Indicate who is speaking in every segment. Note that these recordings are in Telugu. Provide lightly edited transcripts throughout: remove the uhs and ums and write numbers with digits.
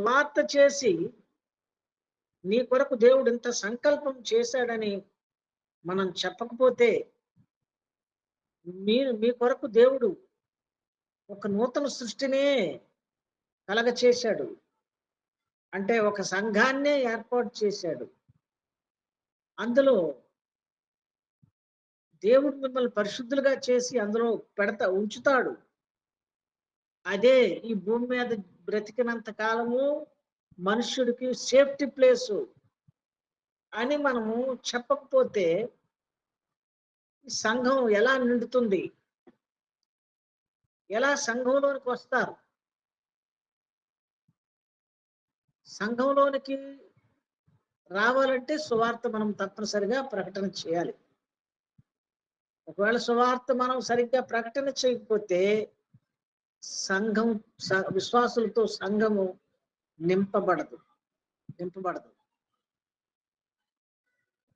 Speaker 1: సువార్త చేసి నీ కొరకు దేవుడు ఇంత సంకల్పం చేశాడని మనం చెప్పకపోతే, మీ కొరకు దేవుడు ఒక నూతన సృష్టినే కలగచేశాడు. అంటే ఒక సంఘాన్నే ఏర్పాటు చేశాడు. అందులో దేవుడు మిమ్మల్ని పరిశుద్ధులుగా చేసి అందులో ఉంచుతాడు. అదే ఈ భూమి మీద బ్రతికినంత కాలము మనుష్యుడికి సేఫ్టీ ప్లేసు అని మనము చెప్పకపోతే సంఘం ఎలా నిండుతుంది? ఎలా సంఘంలోనికి వస్తారు? సంఘంలోనికి రావాలంటే సువార్త మనం తప్పనిసరిగా ప్రకటన చేయాలి. ఒకవేళ సువార్త మనం సరిగ్గా ప్రకటన చేయకపోతే సంఘం విశ్వాసులతో సంఘము నింపబడదు.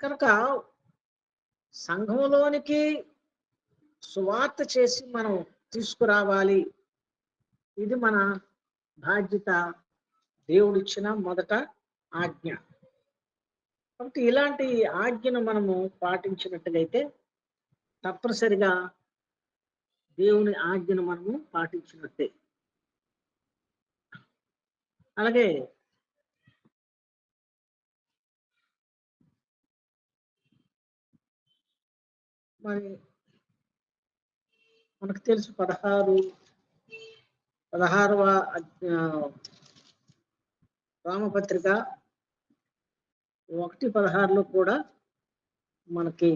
Speaker 1: కనుక సంఘంలోనికి సువార్త చేసి మనం తీసుకురావాలి. ఇది మన బాధ్యత, దేవుడిచ్చిన మొదట ఆజ్ఞ. కాబట్టి ఇలాంటి ఆజ్ఞను మనము పాటించినట్టుగైతే తప్పనిసరిగా దేవుని ఆజ్ఞను మనము పాటించినట్టే. అలాగే మరి మనకు తెలుసు 16వ రామపత్రిక 1:16లో కూడా మనకి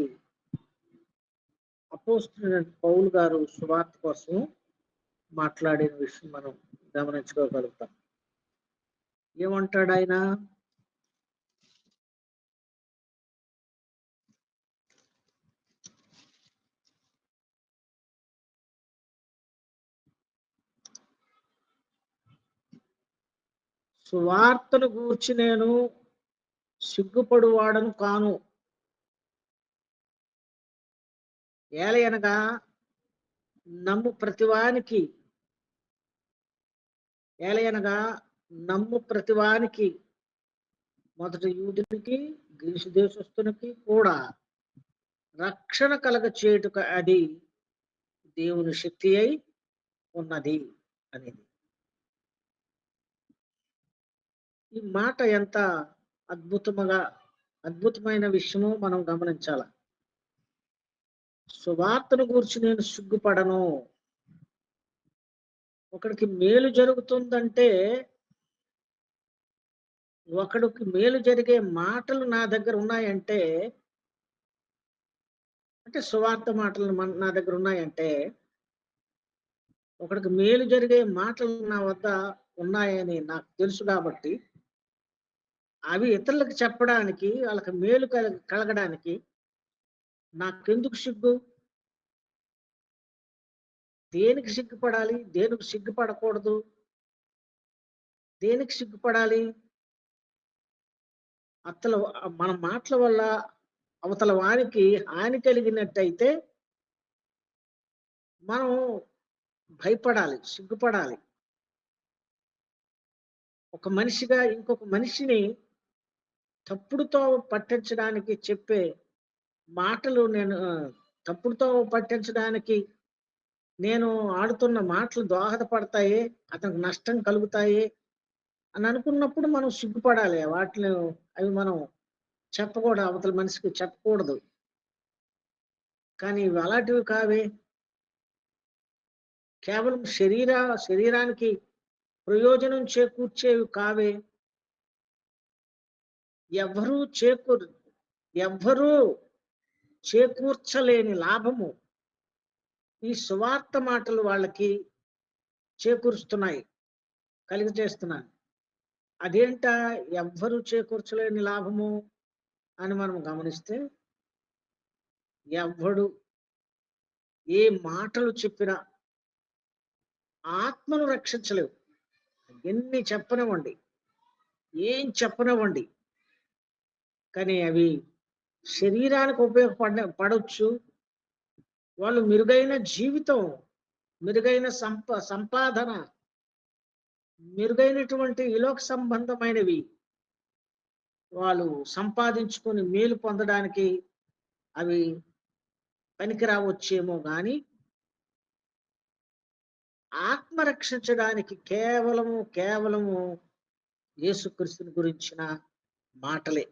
Speaker 1: అపోస్తలుడైన పౌలు గారు సువార్త కోసం మాట్లాడిన విషయం మనం గమనించుకోగలుగుతాం. ఏమంటాడు ఆయన? సువార్తను గూర్చి నేను సిగ్గుపడువాడను కాను. ఏలయనగా నమ్ము ప్రతివానికి మొదట యూదునికి గ్రీసు దేశస్థునికి కూడా రక్షణ కలగ చేయుటకు అది దేవుని శక్తి అయి ఉన్నది అనేది. ఈ మాట ఎంత అద్భుతమైన విషయమో మనం గమనించాల. సువార్తను గురించి నేను సిగ్గుపడను. ఒకడికి మేలు జరుగుతుందంటే, ఒకడికి మేలు జరిగే మాటలు నా దగ్గర ఉన్నాయంటే, అంటే సువార్త మాటలు నా దగ్గర ఉన్నాయంటే, ఒకడికి మేలు జరిగే మాటలు నా వద్ద ఉన్నాయని నాకు తెలుసు కాబట్టి అవి ఇతరులకు చెప్పడానికి, వాళ్ళకి మేలు కలగడానికి నాకెందుకు సిగ్గు? దేనికి సిగ్గుపడాలి? దేనికి సిగ్గుపడకూడదు? దేనికి సిగ్గుపడాలి? మన మాటల వల్ల అవతల వారికి హాని కలిగినట్టయితే మనం భయపడాలి, సిగ్గుపడాలి. ఒక మనిషిగా ఇంకొక మనిషిని తప్పుడుతో పట్టించడానికి చెప్పే మాటలు తప్పుడుతో పట్టించడానికి నేను ఆడుతున్న మాటలు దోహదపడతాయి, అతనికి నష్టం కలుగుతాయి అని అనుకున్నప్పుడు మనం సిగ్గుపడాలి. అవి మనం చెప్పకూడదు, అవతల మనిషికి చెప్పకూడదు. కానీ ఇవి అలాంటివి కావే. కేవలం శరీరానికి ప్రయోజనం చేకూర్చేవి కావే. ఎవ్వరూ చేకూర్చలేని లాభము ఈ సువార్త మాటలు వాళ్ళకి చేకూరుస్తున్నాయి, కలిగజేస్తున్నాయి. అదేంట ఎవ్వరూ చేకూర్చలేని లాభము అని మనం గమనిస్తే, ఎవ్వడు ఏ మాటలు చెప్పినా ఆత్మను రక్షించలేవు. ఎన్ని చెప్పనివ్వండి, ఏం చెప్పనివ్వండి, కానీ అవి శరీరానికి పడవచ్చు. వాళ్ళు మెరుగైన జీవితం, మెరుగైన సంపాదన, మెరుగైనటువంటి ఈలోక సంబంధమైనవి వాళ్ళు సంపాదించుకొని మేలు పొందడానికి అవి పనికి రావచ్చేమో గాని, ఆత్మ రక్షించడానికి కేవలము యేసుక్రీస్తుని గురించిన మాటలే.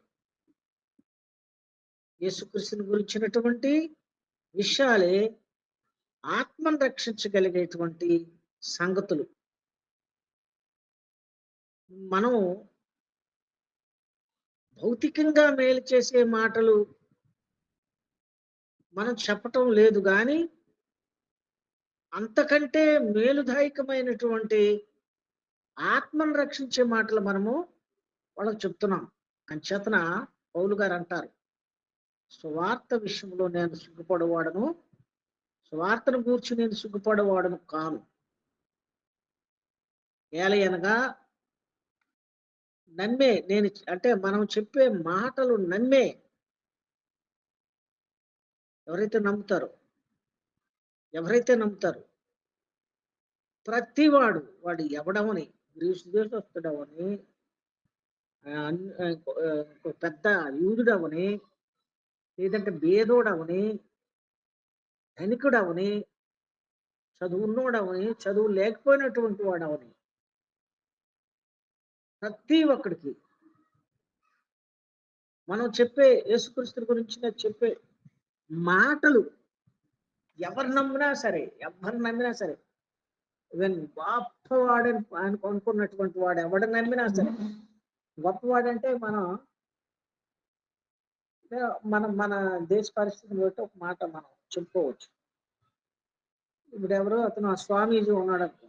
Speaker 1: యేసుక్రీస్తుని గురించినటువంటి విషయాలే ఆత్మను రక్షించగలిగేటువంటి సంగతులు. మనం భౌతికంగా మేలు చేసే మాటలు మనం చెప్పటం లేదు గాని, అంతకంటే మేలుదాయకమైనటువంటి ఆత్మను రక్షించే మాటలు మనము వాళ్ళకి చెప్తున్నాం. అంచేతన పౌలు గారు అంటారు, సువార్త విషయంలో నేను సిగ్గుపడవాడను, సువార్తను గూర్చి నేను సిగ్గుపడవాడను కాను. ఏలయనగా నమ్మే నేను అంటే మనం చెప్పే మాటలు నమ్మే ఎవరైతే నమ్ముతారో ఎవరైతే నమ్ముతారో ప్రతివాడు వాడు ఎవడవని, గ్రీసు దేశస్థుడవని, పెద్ద యూదుడవని, లేదంటే బేదోడవని, ధనికుడవని, చదువున్నోడవని, చదువు లేకపోయినటువంటి వాడవని, ప్రతి ఒక్కడికి మనం చెప్పే యేసుక్రీస్తు గురించి చెప్పే మాటలు ఎవరు నమ్మినా సరే, ఈవెన్ గొప్పవాడని అనుకున్నటువంటి వాడు ఎవడు నమ్మినా సరే, గొప్పవాడంటే మనం మన దేశ పరిస్థితిని బట్టి ఒక మాట మనం చెప్పుకోవచ్చు. ఇప్పుడు ఎవరో అతను ఆ స్వామీజీ ఉన్నాడు అనుకో,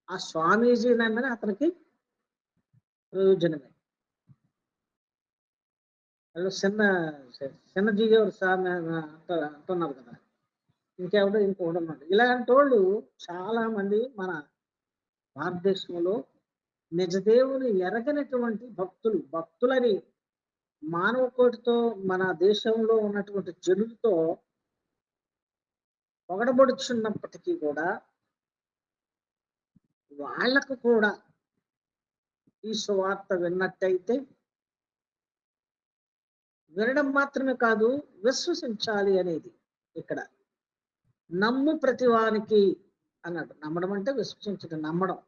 Speaker 1: ఆ స్వామీజీ నమ్మినా అతనికి ప్రయోజనమే. చిన్నజీ గారు స్వామి అంటున్నారు కదా, ఇంకోడున్నాడు. ఇలాంటి వాళ్ళు చాలా మంది మన భారతదేశంలో నిజదేవుని ఎరగనటువంటి భక్తులని మానవ కోటితో మన దేశంలో ఉన్నటువంటి జనులతో పొగడబడుచున్నప్పటికీ కూడా వాళ్ళకు కూడా ఈ సువార్త విన్నట్టయితే వినడం మాత్రమే కాదు, విశ్వసించాలి అనేది ఇక్కడ. నమ్ము ప్రతివానికి అన్నాడు. నమ్మడం అంటే విశ్వసించడం, నమ్మడం.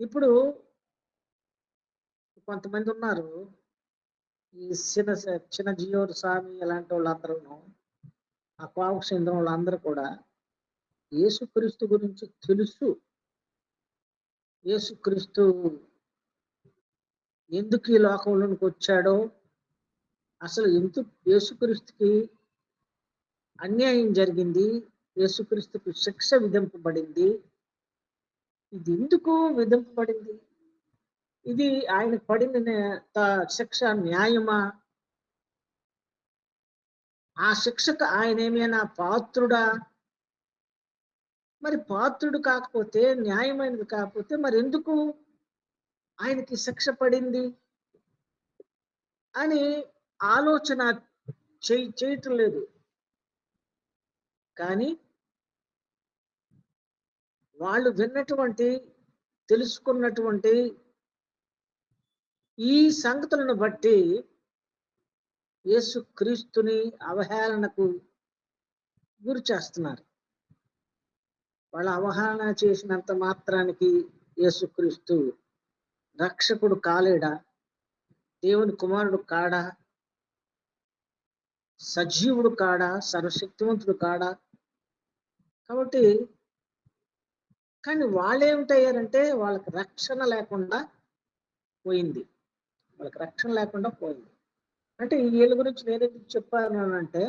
Speaker 1: ఇప్పుడు కొంతమంది ఉన్నారు, ఈ చిన్న జియోరు స్వామి ఇలాంటి వాళ్ళందరూ, ఆ కోవకు చెందిన వాళ్ళందరూ కూడా యేసుక్రీస్తు గురించి తెలుసు, యేసుక్రీస్తు ఎందుకు ఈ లోకంలోనికి వచ్చాడో, అసలు ఎందుకు యేసుక్రీస్తుకి అన్యాయం జరిగింది, యేసుక్రీస్తుకు శిక్ష విధింపబడింది, ఇది ఎందుకు విధింపబడింది, ఇది ఆయన పడిన శిక్ష న్యాయమా, ఆ శిక్షకు ఆయన ఏమైనా పాత్రుడా, మరి పాత్రుడు కాకపోతే, న్యాయమైనది కాకపోతే మరి ఎందుకు ఆయనకి శిక్ష పడింది అని ఆలోచన చేయటం లేదు. కానీ వాళ్ళు విన్నటువంటి, తెలుసుకున్నటువంటి ఈ సంగతులను బట్టి యేసుక్రీస్తుని అవహేళనకు గురి చేస్తున్నారు. వాళ్ళ అవహేళన చేసినంత మాత్రానికి యేసుక్రీస్తు రక్షకుడు కాలేడా, దేవుని కుమారుడు కాడా, సజీవుడు కాడా, సర్వశక్తివంతుడు కాడా? కాబట్టి కానీ వాళ్ళేమిటయ్యారంటే వాళ్ళకి రక్షణ లేకుండా పోయింది. అంటే వీళ్ళ గురించి నేను ఎందుకు చెప్పాను అంటే,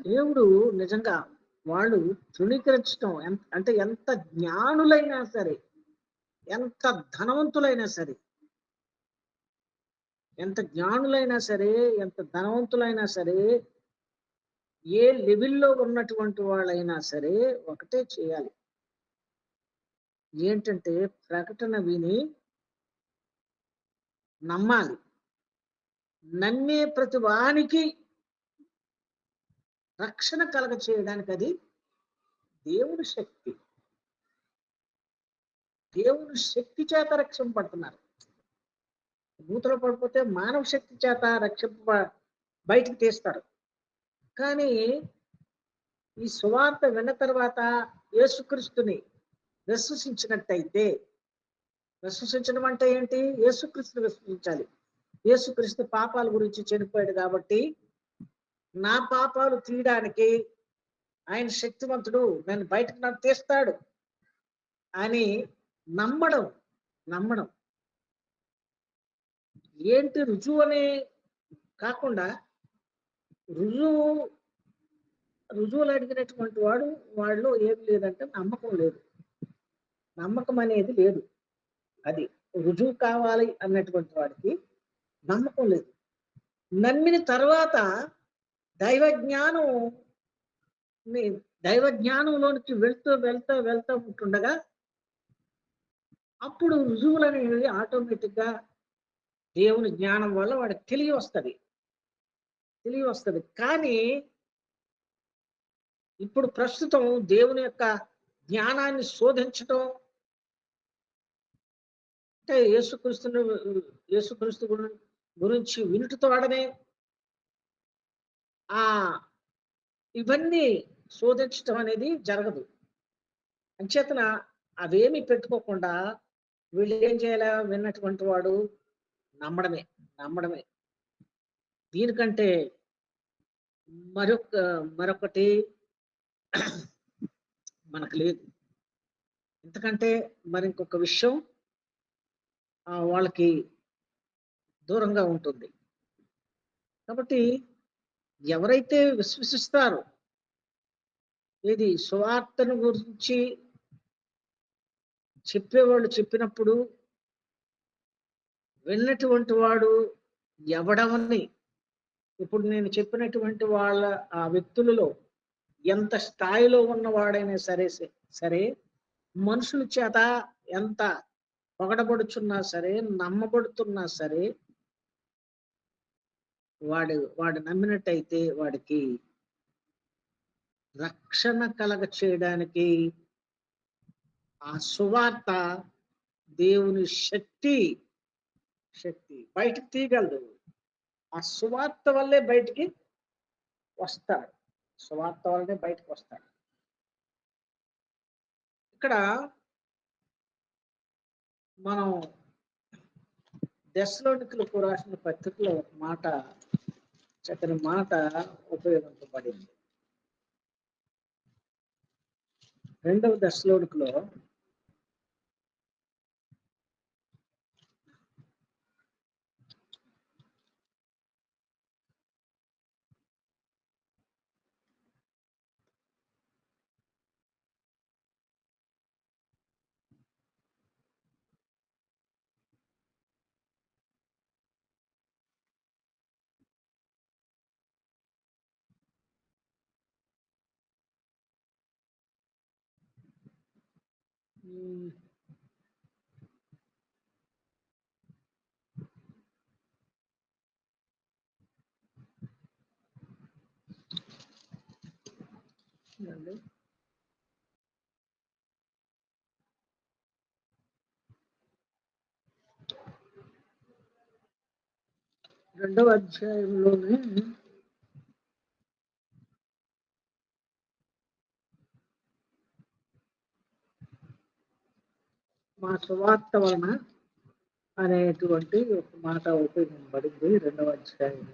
Speaker 1: దేవుడు నిజంగా వాళ్ళు తృణీకరించడం అంటే ఎంత జ్ఞానులైనా సరే, ఎంత ధనవంతులైనా సరే, ఎంత ధనవంతులైనా సరే, ఏ లెవెల్లో ఉన్నటువంటి వాళ్ళైనా సరే ఒకటే చేయాలి. ఏంటంటే ప్రకటన విని నమ్మాలి. నమ్మే ప్రతి వానికి రక్షణ కలగ చేయడానికి అది దేవుని శక్తి. దేవుని శక్తి చేత రక్షింపబడుతున్నారు. బూతులో పడిపోతే మానవ శక్తి చేత బయటికి తీస్తారు. కానీ ఈ సువార్త విన్న తర్వాత యేసుక్రీస్తుని విశ్వసించినట్టయితే, విశ్వసించడం అంటే ఏంటి? యేసుక్రీస్తుని విశ్వసించాలి. యేసుక్రీస్తు పాపాల గురించి చనిపోయాడు కాబట్టి నా పాపాలు తీయడానికి ఆయన శక్తివంతుడు, నన్ను బయటకు నన్ను తీస్తాడు అని నమ్మడం. నమ్మడం ఏంటి? రుజువు అని కాకుండా రుజువు రుజువులు అడిగినటువంటి వాళ్ళు ఏమి లేదంటే నమ్మకం లేదు. నమ్మకం అనేది లేదు. అది రుజువు కావాలి అన్నటువంటి వాడికి నమ్మకం లేదు. నమ్మిన తర్వాత దైవ జ్ఞానంలోనికి వెళ్తూ ఉంటుండగా అప్పుడు రుజువులు అనేవి ఆటోమేటిక్గా దేవుని జ్ఞానం వల్ల వాడికి తెలియ వస్తుంది. కానీ ఇప్పుడు ప్రస్తుతం దేవుని యొక్క జ్ఞానాన్ని శోధించటం అంటే యేసుక్రీస్తు గురించి వినుటతోడనే ఇవన్నీ శోధించటం అనేది జరగదు. అంచేతన అవేమి పెట్టుకోకుండా వీళ్ళు ఏం చేయాలా? విన్నటువంటి వాడు నమ్మడమే. దీనికంటే మరొకటి మనకు లేదు. ఎందుకంటే మరి ఇంకొక విషయం వాళ్ళకి దూరంగా ఉంటుంది. కాబట్టి ఎవరైతే విశ్వసిస్తారో, ఏది సువార్తను గురించి చెప్పేవాళ్ళు చెప్పినప్పుడు విన్నటువంటి వాడు ఎవడమని, ఇప్పుడు నేను చెప్పినటువంటి వాళ్ళ ఆ వ్యక్తులలో ఎంత స్థాయిలో ఉన్నవాడైనా సరే మనుషుల చేత ఎంత పొగడబడుచున్నా సరే, నమ్మబడుతున్నా సరే, వాడు నమ్మినట్టయితే వాడికి రక్షణ కలగ చేయడానికి ఆ సువార్త దేవుని శక్తి బయటికి తీయగలదు. ఆ సువార్త వల్లే బయటికి వస్తాడు. ఇక్కడ మనం దెస్సలోనికీయులకు రాసిన పత్రికలో ఒక మాట, చక్కని మాట ఉపయోగించబడింది. 2వ దెస్సలోనికీలో అండి 2వ అధ్యాయంలోనే మా సువార్త వలన అనేటువంటి ఒక మాట ఉపయోగించబడింది. 2వ అధ్యాయం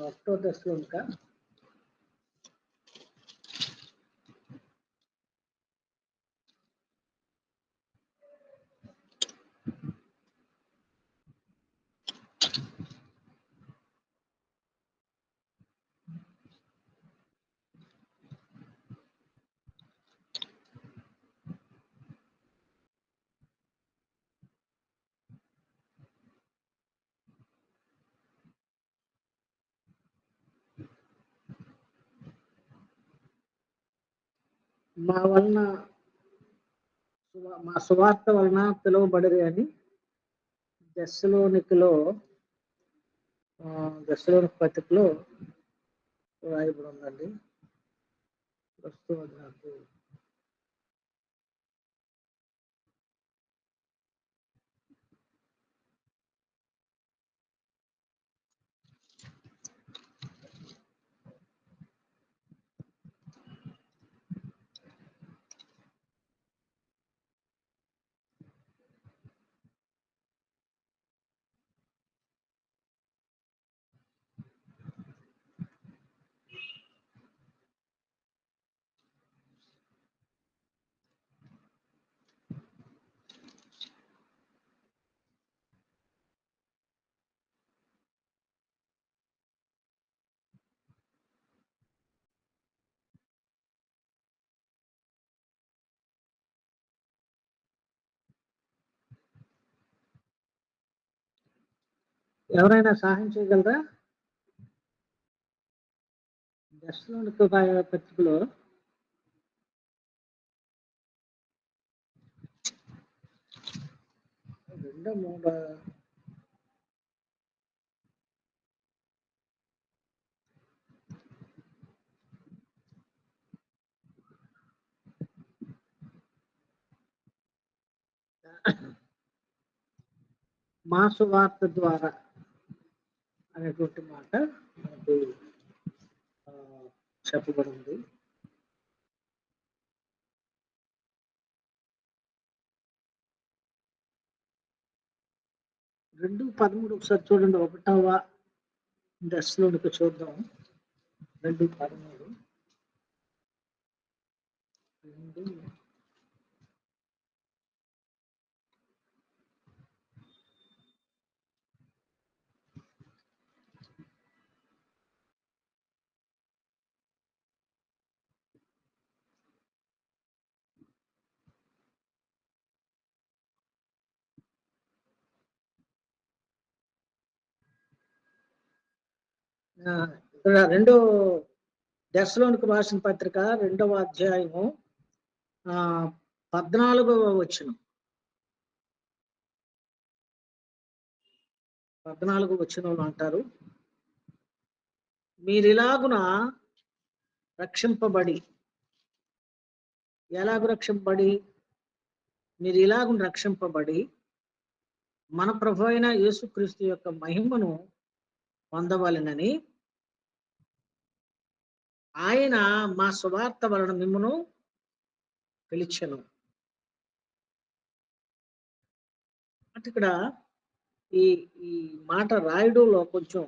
Speaker 1: ఒకటో దెస్సలోనిక మా సువార్త వలన పిలువబడరు అని దశలోనికిలో దశలోనికి పత్రికలో రాయబడి ఉందండి. ప్రస్తుతం అది నాకు ఎవరైనా సహాయం చేయగలరా? దశలోనికి పత్రికలో రెండో మూడో మా సువార్త ద్వారా అనేటువంటి మాట మనకు చెప్పబడింది. 2:13 ఒకసారి చూడండి. 1వ దశలోనికి చూద్దాం. 2:13 ఇక్కడ 2 దశలోనికి రాసిన పత్రిక 2వ అధ్యాయము 14వ వచనం. 14వ వచనంలో అంటారు, మీరిలాగున రక్షింపబడి, ఎలాగ రక్షింపబడి, మీరు ఇలాగున రక్షింపబడి మన ప్రభు అయిన యేసుక్రీస్తు యొక్క మహిమను పొందవలెనని ఆయన మా సువార్త వలన మిమ్మును పిలిచెను. అంటే ఇక్కడ ఈ ఈ మాట రాయడంలో కొంచెం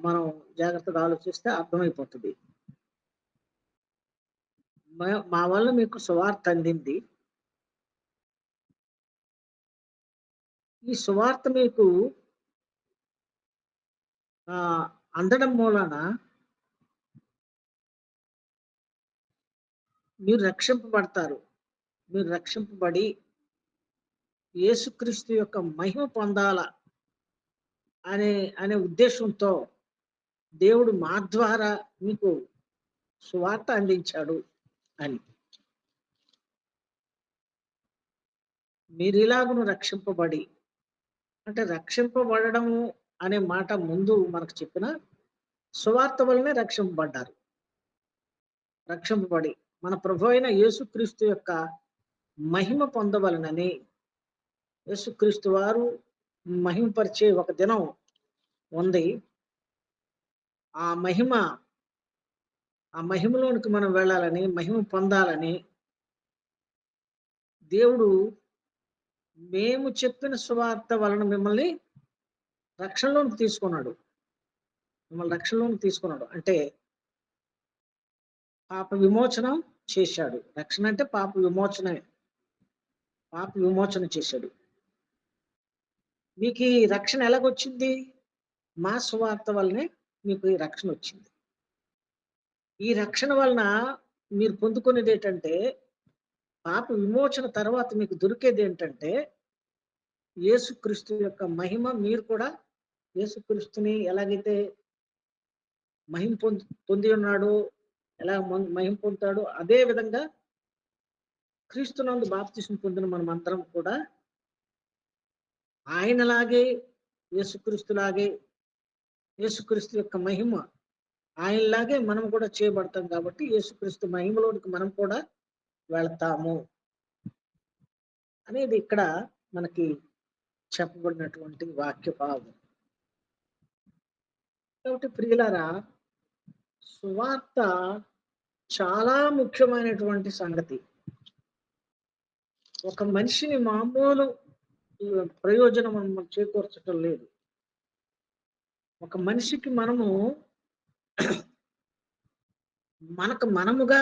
Speaker 1: మనం జాగ్రత్తగా ఆలోచిస్తే అర్థమైపోతుంది. మా వల్ల మీకు సువార్త అందింది. ఈ సువార్త మీకు అందడం మూలన మీరు రక్షింపబడతారు. మీరు రక్షింపబడి యేసుక్రీస్తు యొక్క మహిమ పొందాల అనే ఉద్దేశంతో దేవుడు మా ద్వారా మీకు సువార్త అందించాడు అని. మీరు ఇలాగును రక్షింపబడి, అంటే రక్షింపబడము అనే మాట ముందు మనకు చెప్పిన సువార్త వల్లనే రక్షింపబడ్డారు. రక్షింపబడి మన ప్రభు అయిన యేసుక్రీస్తు యొక్క మహిమ పొందవలనని యేసుక్రీస్తు వారు మహిమపరిచే ఒక దినం ఉంది. ఆ మహిమలోనికి మనం వెళ్ళాలని, మహిమ పొందాలని దేవుడు మేము చెప్పిన సువార్త వలన మిమ్మల్ని రక్షణలోకి తీసుకున్నాడు. మిమ్మల్ని రక్షణలోకి తీసుకున్నాడు అంటే పాప విమోచనం చేశాడు. రక్షణ అంటే పాప విమోచనమే. పాప విమోచన చేశాడు. మీకు ఈ రక్షణ ఎలాగొచ్చింది? మా సువార్త వల్లనే మీకు ఈ రక్షణ వచ్చింది. ఈ రక్షణ వలన మీరు పొందుకునేది ఏంటంటే, పాప విమోచన తర్వాత మీకు దొరికేది ఏంటంటే యేసుక్రీస్తు యొక్క మహిమ. మీరు కూడా యేసుక్రీస్తుని ఎలాగైతే మహిమ పొంది ఉన్నాడో, ఎలా మహిమ పొందుతాడో అదే విధంగా క్రీస్తునందు బాప్తిస్మం పొందిన మనం అందరం కూడా ఆయనలాగే యేసుక్రీస్తులాగే, యేసుక్రీస్తు యొక్క మహిమ ఆయనలాగే మనం కూడా చేయబడతాం కాబట్టి యేసుక్రీస్తు మహిమలోనికి మనం కూడా వెళ్తాము అనేది ఇక్కడ మనకి చెప్పబడినటువంటి వాక్య భావం. కాబట్టి ప్రియులారా, సువార్త చాలా ముఖ్యమైనటువంటి సంగతి. ఒక మనిషిని మామూలు ప్రయోజనం మనం చేకూర్చటం లేదు. ఒక మనిషికి మనము మనకు మనముగా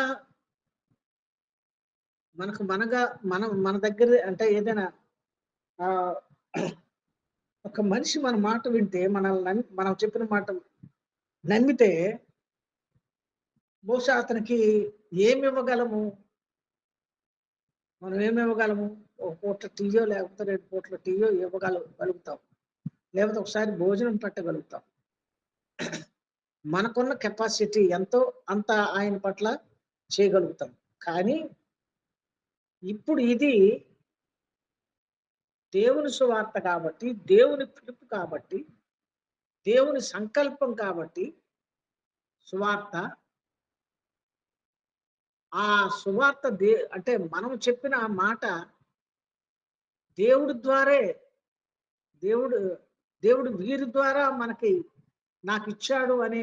Speaker 1: మన దగ్గర అంటే ఏదైనా ఆ ఒక మనిషి మన మాట వింటే మనం చెప్పిన మాట నమ్మితే బహుశా అతనికి ఏమి ఇవ్వగలము? మనం ఏమి ఇవ్వగలము? ఒక పూట టీయో లేకపోతే 2 పూట్ల టీయో ఇవ్వగలుగుతాం. లేకపోతే ఒకసారి భోజనం పెట్టగలుగుతాం. మనకున్న కెపాసిటీ ఎంతో అంత ఆయన పట్ల చేయగలుగుతాం. కానీ ఇప్పుడు ఇది దేవుని సువార్త కాబట్టి, దేవుని పిలుపు కాబట్టి, దేవుని సంకల్పం కాబట్టి సువార్త, ఆ సువార్త అంటే మనం చెప్పిన ఆ మాట దేవుడి ద్వారే దేవుడు దేవుడు వీరి ద్వారా నాకు ఇచ్చాడు అనే